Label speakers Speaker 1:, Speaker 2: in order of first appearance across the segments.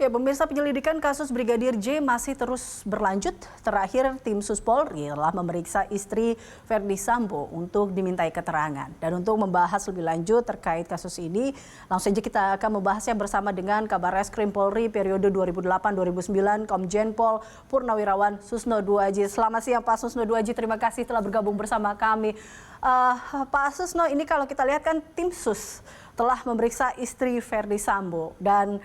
Speaker 1: Ya, pemirsa, penyelidikan kasus Brigadir J masih terus berlanjut. Terakhir, tim Sus Polri telah memeriksa istri Verdi Sambo untuk dimintai keterangan. Dan untuk membahas lebih lanjut terkait kasus ini, langsung saja kita akan membahasnya bersama dengan Kabar Reskrim Polri periode 2008-2009, Komjen Pol Purnawirawan Susno Duaji. Selamat siang Pak Susno Duaji, terima kasih telah bergabung bersama kami. Pak Susno, ini kalau kita lihat kan tim Sus telah memeriksa istri Verdi Sambo dan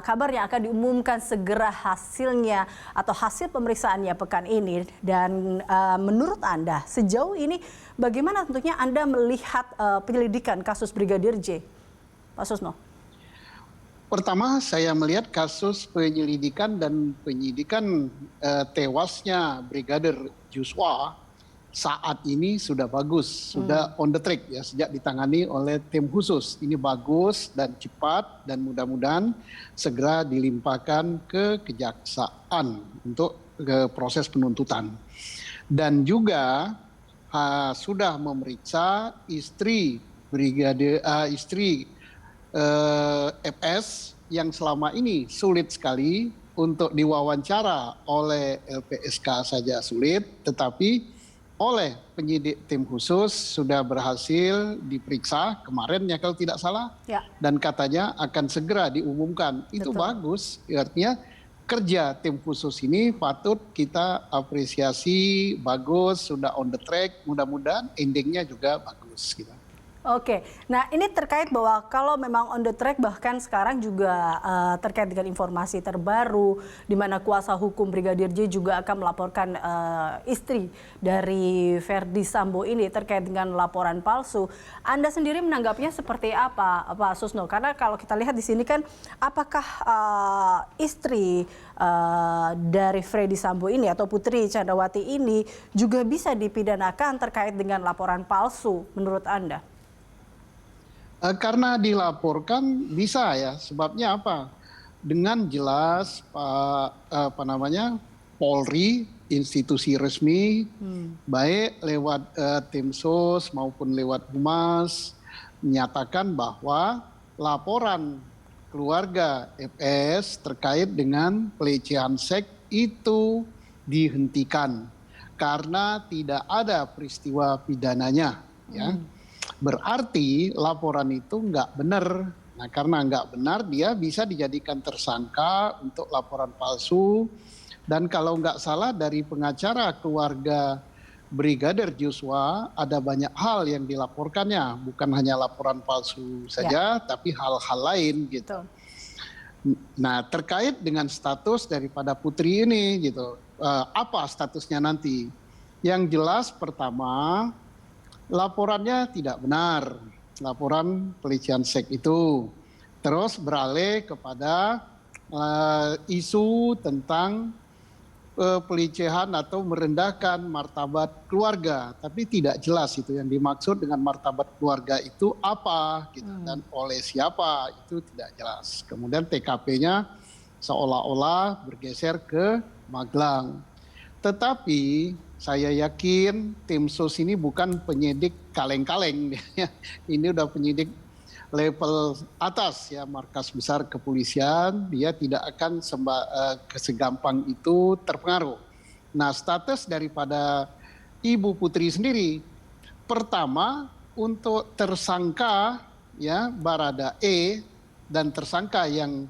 Speaker 1: kabarnya akan diumumkan segera hasilnya atau hasil pemeriksaannya pekan ini. Dan menurut Anda sejauh ini bagaimana tentunya Anda melihat penyelidikan kasus Brigadir J, Pak Susno?
Speaker 2: Pertama, saya melihat kasus penyelidikan dan penyidikan tewasnya Brigadir Joshua saat ini sudah bagus, sudah on the track ya, sejak ditangani oleh tim khusus. Ini bagus dan cepat dan mudah-mudahan segera dilimpahkan ke kejaksaan untuk proses penuntutan. Dan juga sudah memeriksa istri FS yang selama ini sulit sekali untuk diwawancara oleh LPSK saja sulit, tetapi oleh penyidik tim khusus sudah berhasil diperiksa kemarin ya kalau tidak salah, dan katanya akan segera diumumkan. Itu bagus, artinya kerja tim khusus ini patut kita apresiasi, bagus, sudah on the track, mudah-mudahan endingnya juga bagus gitu.
Speaker 1: Oke, nah ini terkait bahwa kalau memang on the track, bahkan sekarang juga terkait dengan informasi terbaru di mana kuasa hukum Brigadir J juga akan melaporkan istri dari Verdi Sambo ini terkait dengan laporan palsu. Anda sendiri menanggapnya seperti apa, Pak Susno? Karena kalau kita lihat di sini kan, apakah istri dari Verdi Sambo ini atau Putri Chandrawati ini juga bisa dipidanakan terkait dengan laporan palsu menurut Anda?
Speaker 2: Karena dilaporkan bisa ya, sebabnya apa? Dengan jelas Polri, institusi resmi, baik lewat tim sus maupun lewat Humas, menyatakan bahwa laporan keluarga FS terkait dengan pelecehan seks itu dihentikan karena tidak ada peristiwa pidananya, ya. Berarti laporan itu nggak benar. Nah, karena nggak benar, dia bisa dijadikan tersangka untuk laporan palsu. Dan kalau nggak salah dari pengacara keluarga Brigadir Joshua, ada banyak hal yang dilaporkannya, bukan hanya laporan palsu saja, tapi hal-hal lain gitu. Nah, terkait dengan status daripada Putri ini gitu, apa statusnya nanti? Yang jelas pertama, laporannya tidak benar, laporan pelecehan seks itu. Terus beralih kepada isu tentang pelecehan atau merendahkan martabat keluarga. Tapi tidak jelas itu yang dimaksud dengan martabat keluarga itu apa gitu, dan oleh siapa itu tidak jelas. Kemudian TKP-nya seolah-olah bergeser ke Magelang. Tetapi saya yakin tim sus ini bukan penyidik kaleng-kaleng. Ini udah penyidik level atas ya, markas besar kepolisian. Dia tidak akan segampang itu terpengaruh. Nah, status daripada Ibu Putri sendiri, pertama untuk tersangka ya Barada E dan tersangka yang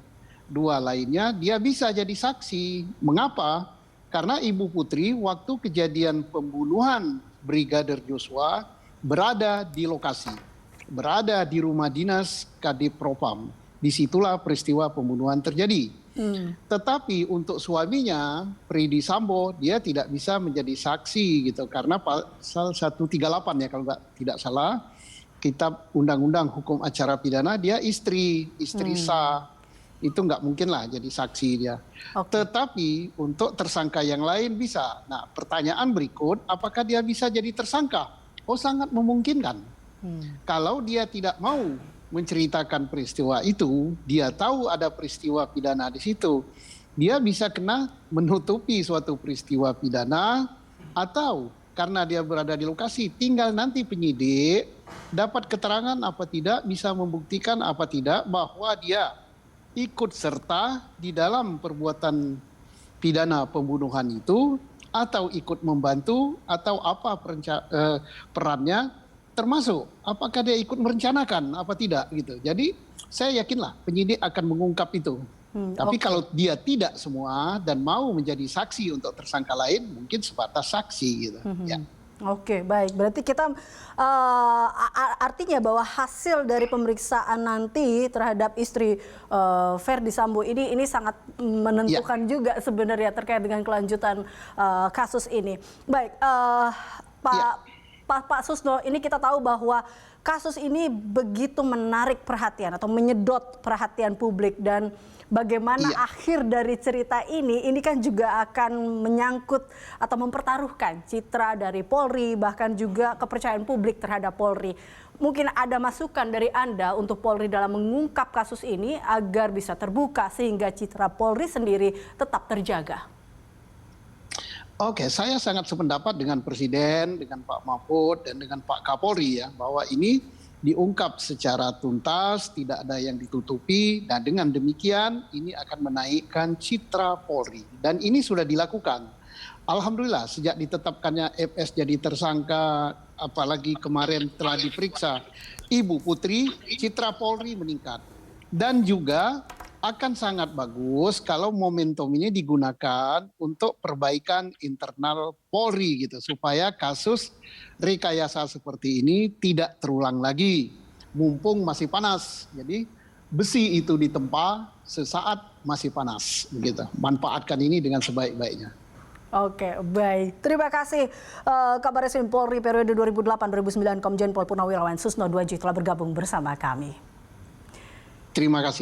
Speaker 2: dua lainnya, dia bisa jadi saksi. Mengapa? Karena Ibu Putri waktu kejadian pembunuhan Brigadir Joshua berada di lokasi, berada di rumah dinas Kadif Propam. Disitulah peristiwa pembunuhan terjadi. Tetapi untuk suaminya, Verdi Sambo, dia tidak bisa menjadi saksi gitu, karena pasal 138 ya kalau tidak salah, Kitab Undang-Undang Hukum Acara Pidana, dia istri sah. Itu nggak mungkin lah jadi saksi dia. Tetapi untuk tersangka yang lain bisa. Nah, pertanyaan berikut, apakah dia bisa jadi tersangka? Oh, sangat memungkinkan. Kalau dia tidak mau menceritakan peristiwa itu, dia tahu ada peristiwa pidana di situ, dia bisa kena menutupi suatu peristiwa pidana, atau karena dia berada di lokasi, tinggal nanti penyidik dapat keterangan apa tidak, bisa membuktikan apa tidak bahwa dia ikut serta di dalam perbuatan pidana pembunuhan itu, atau ikut membantu, atau apa perannya, termasuk apakah dia ikut merencanakan apa tidak gitu. Jadi saya yakinlah penyidik akan mengungkap itu. Tapi kalau dia tidak semua dan mau menjadi saksi untuk tersangka lain, mungkin sebatas saksi gitu. Ya.
Speaker 1: Oke, baik. Berarti kita artinya bahwa hasil dari pemeriksaan nanti terhadap istri Verdi Sambo ini sangat menentukan juga sebenarnya terkait dengan kelanjutan kasus ini. Baik, Pak Susno, ini kita tahu bahwa kasus ini begitu menarik perhatian atau menyedot perhatian publik, dan bagaimana akhir dari cerita ini kan juga akan menyangkut atau mempertaruhkan citra dari Polri, bahkan juga kepercayaan publik terhadap Polri. Mungkin ada masukan dari Anda untuk Polri dalam mengungkap kasus ini agar bisa terbuka sehingga citra Polri sendiri tetap terjaga.
Speaker 2: Oke, saya sangat sependapat dengan Presiden, dengan Pak Mahfud, dan dengan Pak Kapolri ya, bahwa ini diungkap secara tuntas, tidak ada yang ditutupi, dan dengan demikian ini akan menaikkan citra Polri. Dan ini sudah dilakukan. Alhamdulillah sejak ditetapkannya FS jadi tersangka, apalagi kemarin telah diperiksa Ibu Putri, citra Polri meningkat. Dan juga akan sangat bagus kalau momentum ini digunakan untuk perbaikan internal Polri gitu, supaya kasus rekayasa seperti ini tidak terulang lagi. Mumpung masih panas, jadi besi itu ditempa sesaat masih panas begitu. Manfaatkan ini dengan sebaik-baiknya.
Speaker 1: Oke, baik. Terima kasih Kabar Reskrim Polri periode 2008-2009 Komjen Pol Purnawirawan Susno Duaji telah bergabung bersama kami.
Speaker 2: Terima kasih.